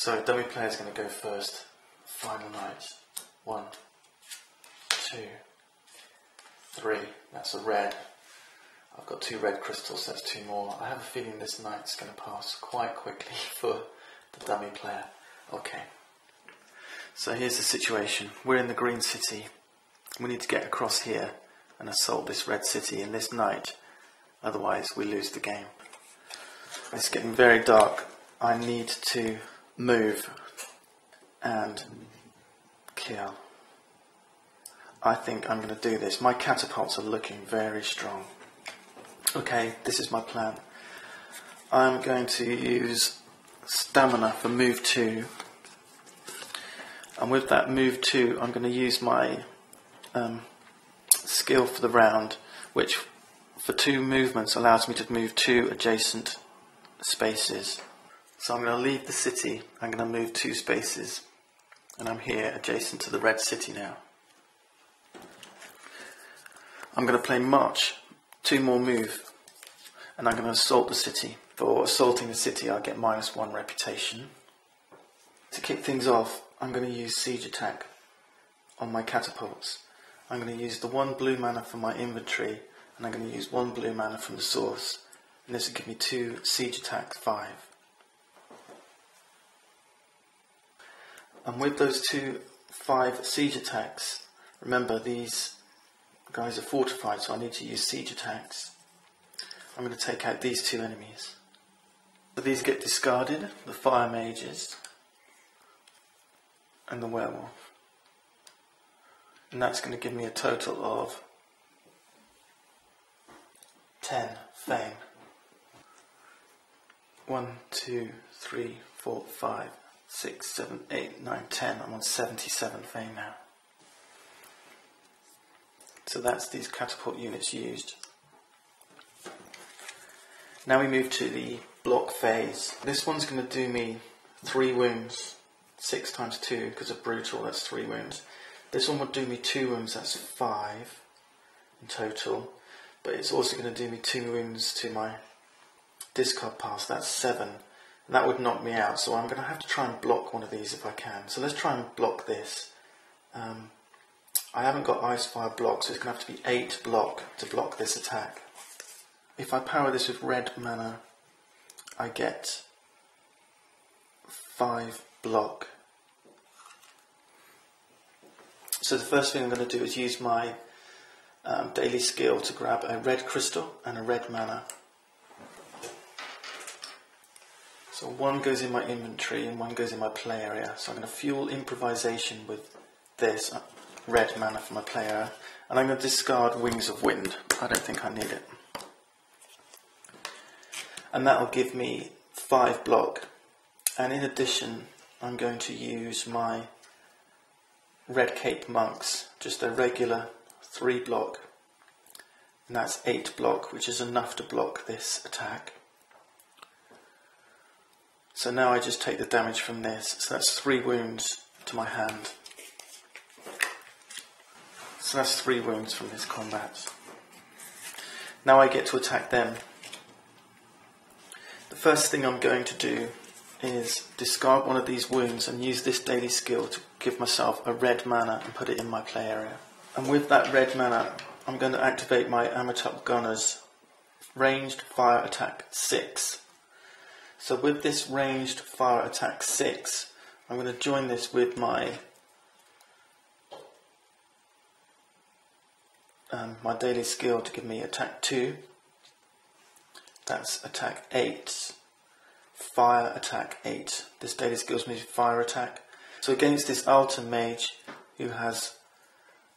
So dummy player is going to go first. Final night. 1, 2, 3. That's a red. I've got 2 red crystals, that's 2 more. I have a feeling this night's going to pass quite quickly for the dummy player. Okay. So here's the situation. We're in the green city. We need to get across here and assault this red city in this night. Otherwise we lose the game. It's getting very dark. I need to move and kill. I think I'm going to do this. My catapults are looking very strong. Okay, this is my plan. I'm going to use stamina for move 2. And with that move 2, I'm going to use my skill for the round, which for 2 movements allows me to move 2 adjacent spaces. So I'm going to leave the city, I'm going to move 2 spaces, and I'm here adjacent to the red city now. I'm going to play March, 2 more move, and I'm going to assault the city. For assaulting the city I get -1 reputation. To kick things off, I'm going to use siege attack on my catapults. I'm going to use the 1 blue mana from my inventory, and I'm going to use 1 blue mana from the source. And this will give me 2 siege attack 5. And with those 2 5 siege attacks, remember these guys are fortified, so I need to use siege attacks. I'm going to take out these 2 enemies. So these get discarded, the fire mages and the werewolf. And that's going to give me a total of 10 fame. 1, 2, 3, 4, 5, 6, 7, 8, 9, 10. I'm on 77 fame now. So that's these catapult units used. Now we move to the block phase. This one's going to do me 3 wounds. 6 times 2 because of brutal, that's 3 wounds. This one would do me 2 wounds, that's 5 in total. But it's also going to do me 2 wounds to my discard pass, that's 7. And that would knock me out, so I'm going to have to try and block one of these if I can. So let's try and block this. I haven't got ice fire block, so it's going to have to be 8 block to block this attack. If I power this with red mana, I get 5 block. So the first thing I'm going to do is use my daily skill to grab a red crystal and a red mana. So 1 goes in my inventory and 1 goes in my play area. So I'm going to fuel improvisation with this red mana for my play area. And I'm going to discard Wings of Wind. I don't think I need it. And that will give me 5 block. And in addition, I'm going to use my Red Cape Monks, just a regular 3 block, and that's 8 block, which is enough to block this attack. So now I just take the damage from this, so that's 3 wounds to my hand. So that's 3 wounds from this combat. Now I get to attack them. The first thing I'm going to do is discard one of these wounds and use this daily skill to give myself a red mana and put it in my play area. And with that red mana, I'm going to activate my Amatop Gunner's ranged fire attack 6. So with this ranged fire attack 6, I'm going to join this with my my daily skill to give me attack 2. That's attack 8. Fire attack 8. This daily skill gives me fire attack. So against this Alter Mage, who has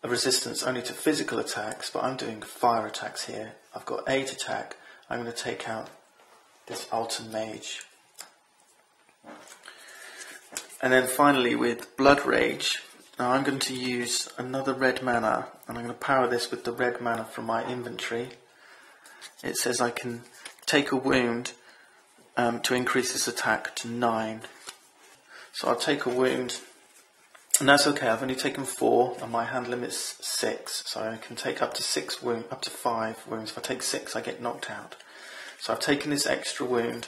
a resistance only to physical attacks, but I'm doing fire attacks here. I've got 8 attack. I'm going to take out this Alter Mage. And then finally with Blood Rage, now I'm going to use another red mana, and I'm going to power this with the red mana from my inventory. It says I can take a wound to increase this attack to 9. So I'll take a wound, and that's okay. I've only taken 4, and my hand limit's 6, so I can take up to 5 wounds. If I take 6, I get knocked out. So I've taken this extra wound,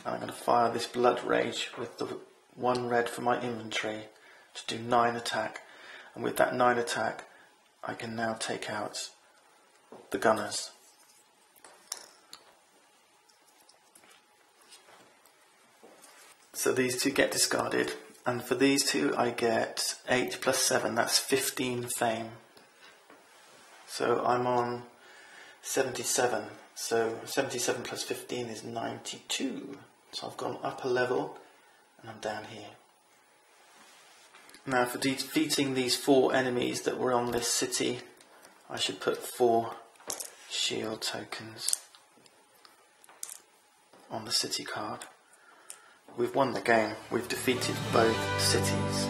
and I'm going to fire this Blood Rage with the 1 red for my inventory to do 9 attack, and with that 9 attack I can now take out the gunners. So these two get discarded, and for these two I get 8 plus 7, that's 15 fame. So I'm on 77, so 77 plus 15 is 92. So I've gone up a level and I'm down here. Now for defeating these 4 enemies that were on this city, I should put 4 shield tokens on the city card. We've won the game, we've defeated both cities.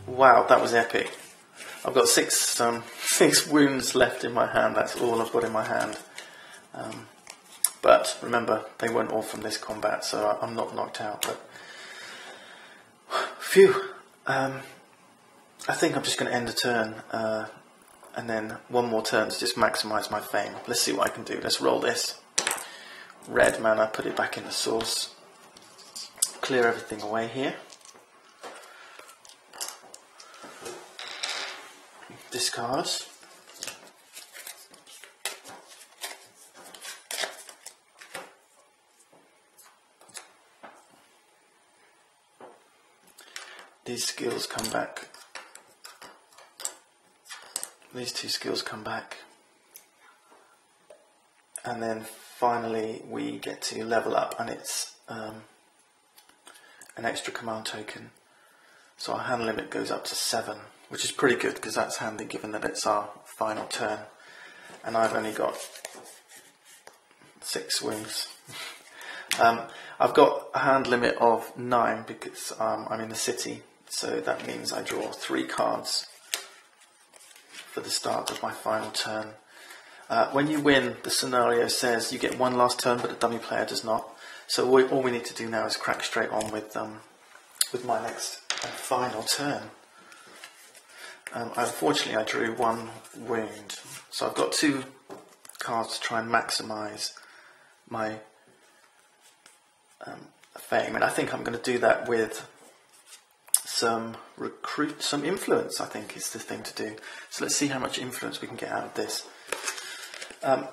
Wow, that was epic. I've got 6 wounds left in my hand, that's all I've got in my hand. But remember, they weren't all from this combat, so I'm not knocked out. But phew, I think I'm just going to end the turn, and then one more turn to just maximise my fame. Let's see what I can do. Let's roll this. Red mana, put it back in the source. Clear everything away here. Discard. These skills come back. These 2 skills come back. And then finally we get to level up, and it's an extra command token. So our hand limit goes up to 7, which is pretty good because that's handy given that it's our final turn. And I've only got 6 wounds. I've got a hand limit of 9 because I'm in the city. So that means I draw 3 cards for the start of my final turn. When you win, the scenario says you get 1 last turn, but the dummy player does not. So all we need to do now is crack straight on with my next final turn. Unfortunately, I drew 1 wound, so I've got 2 cards to try and maximise my fame, and I think I'm going to do that with some influence. I think is the thing to do. So let's see how much influence we can get out of this. I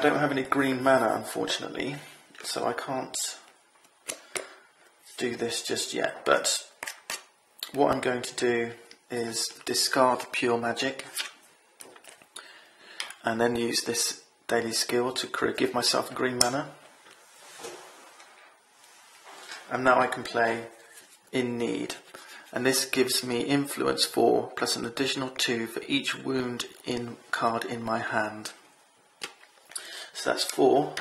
don't have any green mana, unfortunately, so I can't do this just yet, but what I'm going to do is discard pure magic and then use this daily skill to give myself green mana, and now I can play In Need, and this gives me influence 4 plus an additional 2 for each wound in card in my hand. So that's 4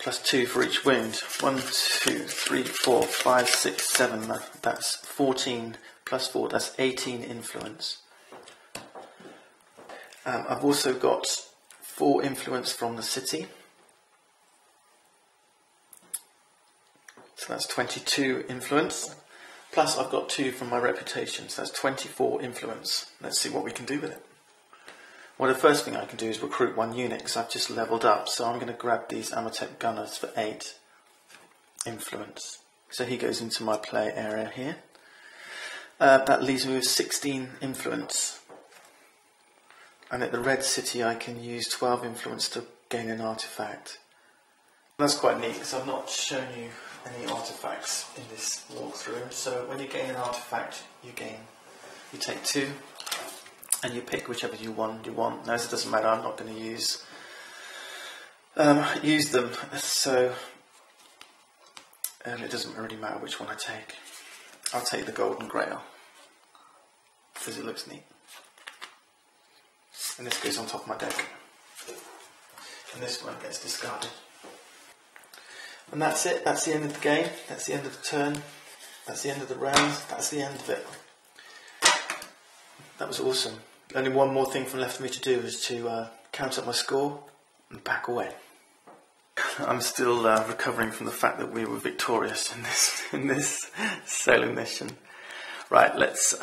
plus 2 for each wound. 1, 2, 3, 4, 5, 6, 7. That's 14 plus 4. That's 18 influence. I've also got 4 influence from the city. So that's 22 influence. Plus I've got 2 from my reputation. So that's 24 influence. Let's see what we can do with it. Well, the first thing I can do is recruit 1 unit because I've just leveled up. So I'm going to grab these Amatec Gunners for 8 influence. So he goes into my play area here. That leaves me with 16 influence. And at the red city I can use 12 influence to gain an artifact. That's quite neat because I've not shown you any artifacts in this walkthrough. So when you gain an artifact, you take 2. And you pick whichever you want. Now it doesn't matter. I'm not going to use them. So it doesn't really matter which one I take. I'll take the Golden Grail because it looks neat. And this goes on top of my deck. And this one gets discarded. And that's it. That's the end of the game. That's the end of the turn. That's the end of the round. That's the end of it. That was awesome. Only one more thing left for me to do is to count up my score and back away. I'm still recovering from the fact that we were victorious in this solo mission. Right, let's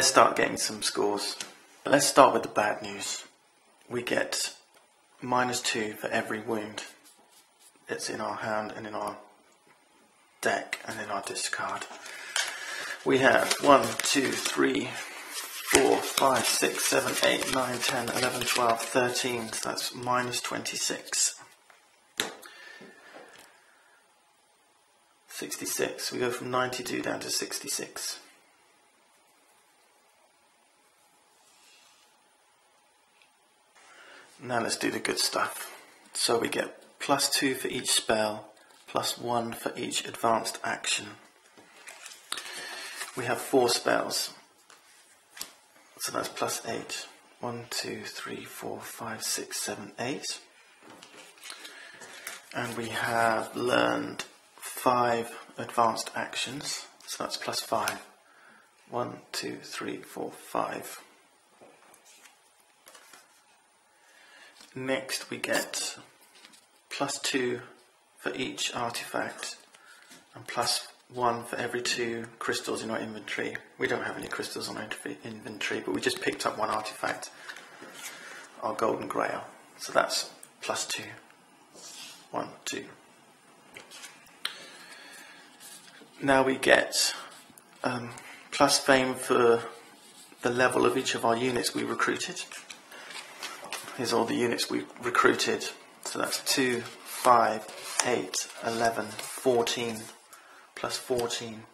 start getting some scores. But let's start with the bad news. We get -2 for every wound that's in our hand and in our deck and in our discard. We have 1, 2, 3, 4, 5, 6, 7, 8, 9, 10, 11, 12, 13. So that's -26. 66. We go from 92 down to 66. Now let's do the good stuff. So we get +2 for each spell, +1 for each advanced action. We have 4 spells, so that's +8. 1, 2, 3, 4, 5, 6, 7, 8. And we have learned 5 advanced actions, so that's +5. 1, 2, 3, 4, 5. Next we get +2 for each artifact and +1 for every 2 crystals in our inventory. We don't have any crystals on our inventory, but we just picked up 1 artifact, our golden grail. So that's +2. 1, 2. Now we get plus fame for the level of each of our units we recruited. Here's all the units we recruited. So that's 2, 5, 8, 11, 14, +14.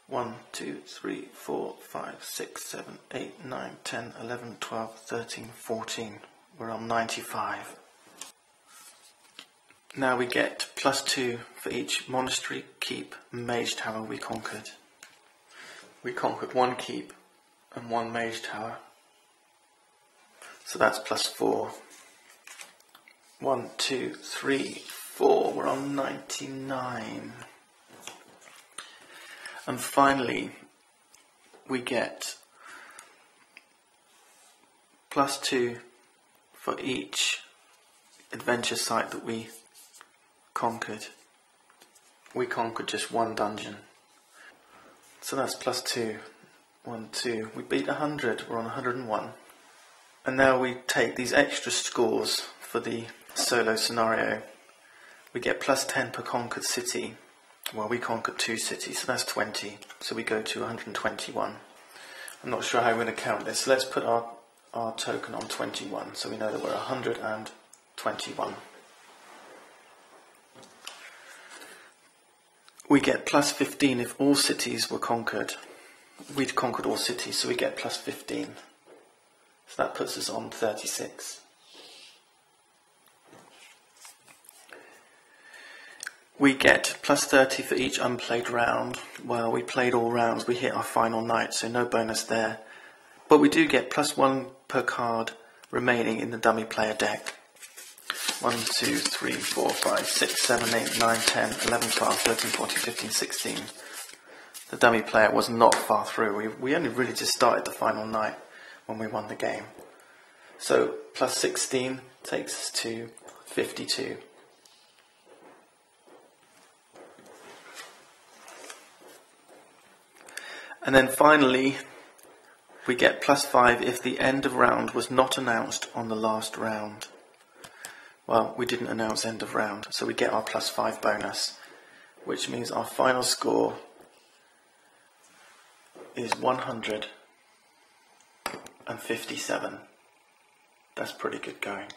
1, 2, 3, 4, 5, 6, 7, 8, 9, 10, 11, 12, 13, 14. We're on 95. Now we get +2 for each monastery, keep, and mage tower we conquered. We conquered 1 keep and 1 mage tower. So that's +4. 1, 2, 3, 4. We're on 99. And finally, we get +2 for each adventure site that we conquered. We conquered just 1 dungeon. So that's +2. 1, 2. We beat 100. We're on 101. And now we take these extra scores for the solo scenario. We get +10 per conquered city. Well, we conquered 2 cities, so that's 20. So we go to 121. I'm not sure how we're going to count this. So let's put our token on 21, so we know that we're 121. We get +15 if all cities were conquered. We'd conquered all cities, so we get +15. So that puts us on 36. We get +30 for each unplayed round. Well, we played all rounds. We hit our final night, so no bonus there. But we do get +1 per card remaining in the dummy player deck. 1, 2, 3, 4, 5, 6, 7, 8, 9, 10, 11, 12, 13, 14, 15, 16. The dummy player was not far through. We only really just started the final night when we won the game. So +16 takes us to 52. And then finally, we get +5 if the end of round was not announced on the last round. Well, we didn't announce end of round, so we get our +5 bonus, which means our final score is 157. That's pretty good going.